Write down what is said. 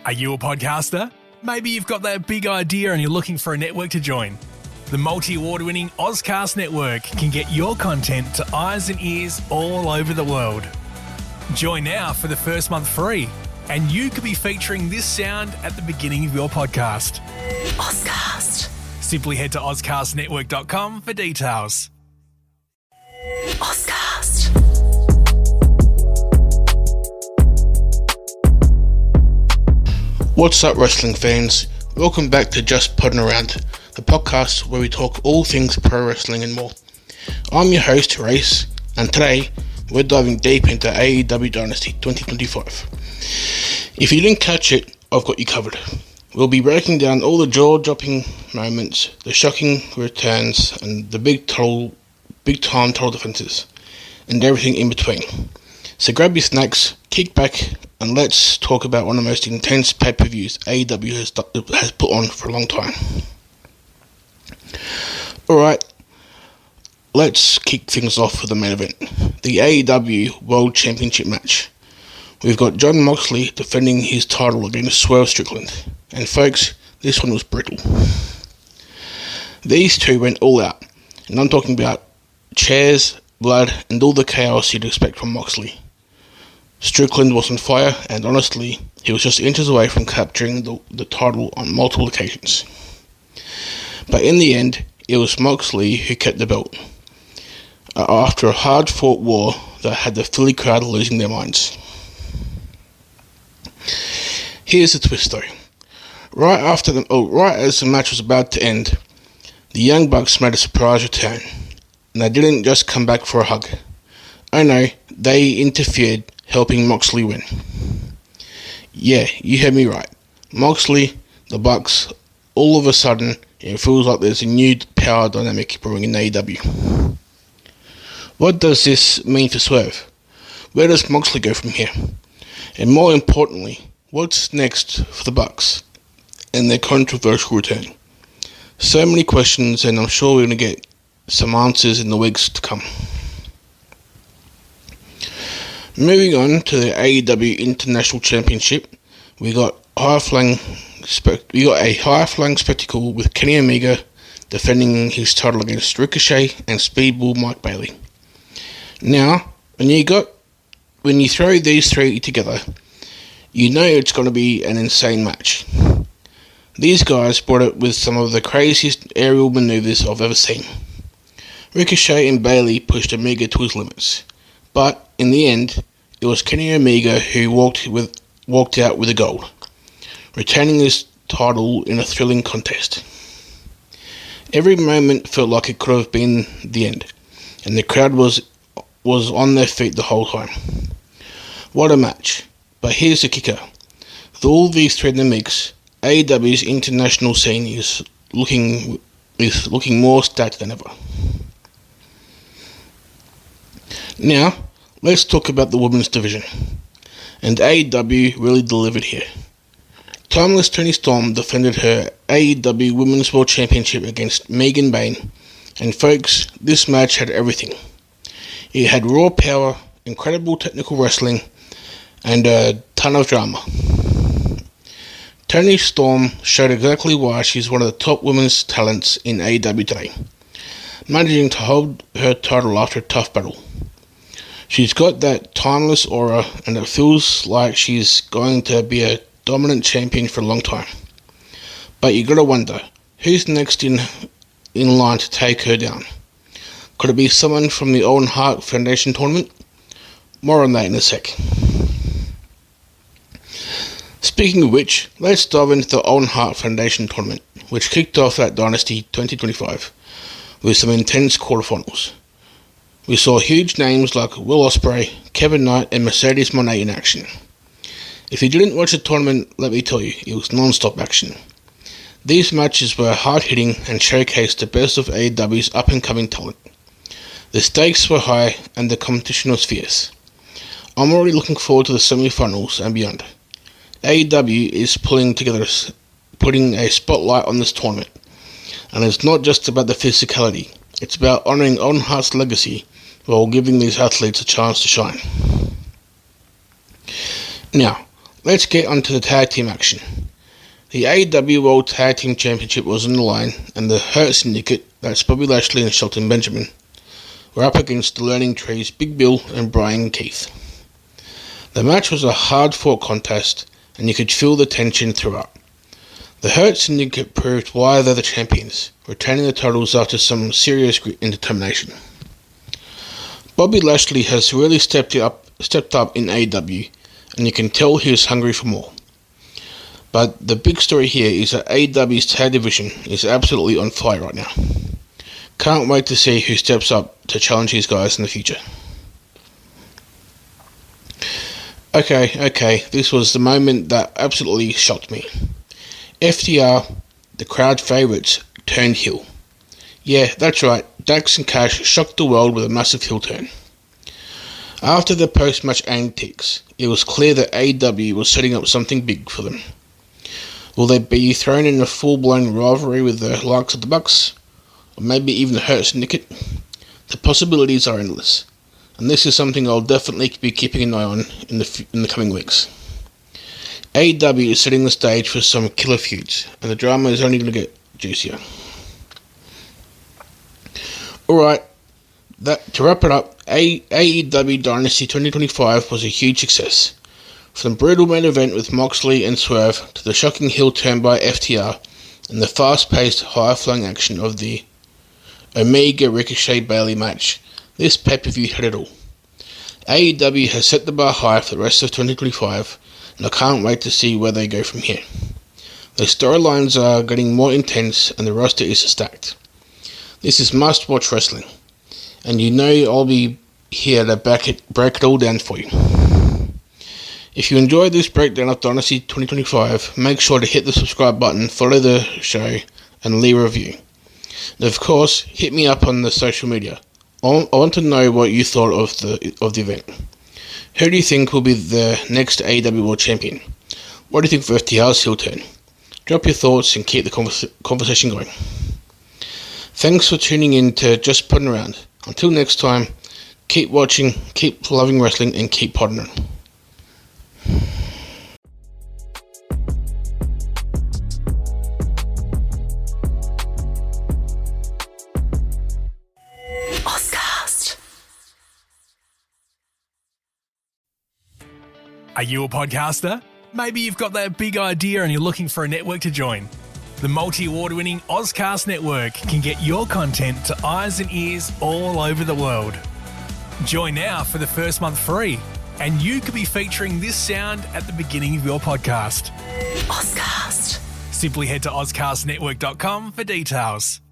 Are you a podcaster? Maybe you've got that big idea and you're looking for a network to join. The multi-award-winning Ozcast Network can get your content to eyes and ears all over the world. Join now for the first month free, and you could be featuring this sound at the beginning of your podcast. Ozcast. Simply head to ozcastnetwork.com for details. Ozcast. What's up, wrestling fans? Welcome back to Just Podding Around, the podcast where we talk all things pro wrestling and more. I'm your host, Race, and today we're diving deep into AEW Dynasty 2025. If you didn't catch it, I've got you covered. We'll be breaking down all the jaw-dropping moments, the shocking returns, and the big-time title defenses, and everything in between. So grab your snacks, kick back, and let's talk about one of the most intense pay-per-views AEW has put on for a long time. Alright, let's kick things off with the main event, the AEW World Championship match. We've got Jon Moxley defending his title against Swerve Strickland, and folks, this one was brutal. These two went all out, and I'm talking about chairs, blood, and all the chaos you'd expect from Moxley. Strickland was on fire, and honestly, he was just inches away from capturing the title on multiple occasions. But in the end, it was Moxley who kept the belt, after a hard-fought war that had the Philly crowd losing their minds. Here's the twist though. Right as the match was about to end, the Young Bucks made a surprise return, and they didn't just come back for a hug. Oh no, they interfered, helping Moxley win. Yeah, you heard me right. Moxley, the Bucks, all of a sudden, it feels like there's a new power dynamic brewing in AEW. What does this mean for Swerve? Where does Moxley go from here? And more importantly, what's next for the Bucks and their controversial return? So many questions, and I'm sure we're going to get some answers in the weeks to come. Moving on to the AEW International Championship, we got a high-flying spectacle with Kenny Omega defending his title against Ricochet and Speedball Mike Bailey. Now, when you throw these three together, you know it's going to be an insane match. These guys brought it with some of the craziest aerial maneuvers I've ever seen. Ricochet and Bailey pushed Omega to his limits, but in the end, it was Kenny Omega who walked out with the gold, retaining his title in a thrilling contest. Every moment felt like it could have been the end, and the crowd was on their feet the whole time. What a match! But here's the kicker: with all these three in the mix, AEW's international scene is looking more stacked than ever. Now, let's talk about the women's division, and AEW really delivered here. Timeless Toni Storm defended her AEW Women's World Championship against Megan Bayne, and folks, this match had everything. It had raw power, incredible technical wrestling, and a ton of drama. Toni Storm showed exactly why she's one of the top women's talents in AEW today, managing to hold her title after a tough battle. She's got that timeless aura, and it feels like she's going to be a dominant champion for a long time. But you gotta wonder, who's next in line to take her down? Could it be someone from the Owen Hart Foundation tournament? More on that in a sec. Speaking of which, let's dive into the Owen Hart Foundation tournament, which kicked off at Dynasty 2025 with some intense quarterfinals. We saw huge names like Will Ospreay, Kevin Knight, and Mercedes Moné in action. If you didn't watch the tournament, let me tell you, it was non-stop action. These matches were hard-hitting and showcased the best of AEW's up-and-coming talent. The stakes were high and the competition was fierce. I'm already looking forward to the semi-finals and beyond. AEW is putting a spotlight on this tournament, and it's not just about the physicality, it's about honouring Owen Hart's legacy while giving these athletes a chance to shine. Now, Let's get onto the tag team action. The AEW World Tag Team Championship was on the line, and the Hurt Syndicate, that's Bobby Lashley and Shelton Benjamin, were up against the Learning Trees Big Bill and Brian Keith. The match was a hard-fought contest, and you could feel the tension throughout. The Hurt Syndicate proved why they're the champions, retaining the titles after some serious grit and determination. Bobby Lashley has really stepped up in AEW, and you can tell he is hungry for more. But the big story here is that AEW's tag division is absolutely on fire right now. Can't wait to see who steps up to challenge these guys in the future. Okay, this was the moment that absolutely shocked me. FTR, the crowd favourites, turned heel. Yeah, that's right, Dax and Cash shocked the world with a massive heel turn. After the post-match antics, it was clear that AEW was setting up something big for them. Will they be thrown in a full-blown rivalry with the likes of the Bucks? Or maybe even the Hurt Syndicate? The possibilities are endless, and this is something I'll definitely be keeping an eye on in the coming weeks. AEW is setting the stage for some killer feuds, and the drama is only going to get juicier. Alright, to wrap it up, AEW Dynasty 2025 was a huge success. From the brutal main event with Moxley and Swerve to the shocking heel turn by FTR and the fast-paced, high-flying action of the Omega Ricochet Bayley match, this pay-per-view had it all. AEW has set the bar high for the rest of 2025, and I can't wait to see where they go from here. The storylines are getting more intense and the roster is stacked. This is must-watch wrestling, and you know I'll be here to break it all down for you. If you enjoyed this breakdown of Dynasty 2025, make sure to hit the subscribe button, follow the show, and leave a review. And of course, hit me up on the social media. I want to know what you thought of the event. Who do you think will be the next AEW World Champion? What do you think of FTR's heel turn? Drop your thoughts and keep the conversation going. Thanks for tuning in to Just Podding Around. Until next time, keep watching, keep loving wrestling, and keep podding on. Are you a podcaster? Maybe you've got that big idea and you're looking for a network to join. The multi-award-winning Ozcast Network can get your content to eyes and ears all over the world. Join now for the first month free, and you could be featuring this sound at the beginning of your podcast. Ozcast. Simply head to ozcastnetwork.com for details.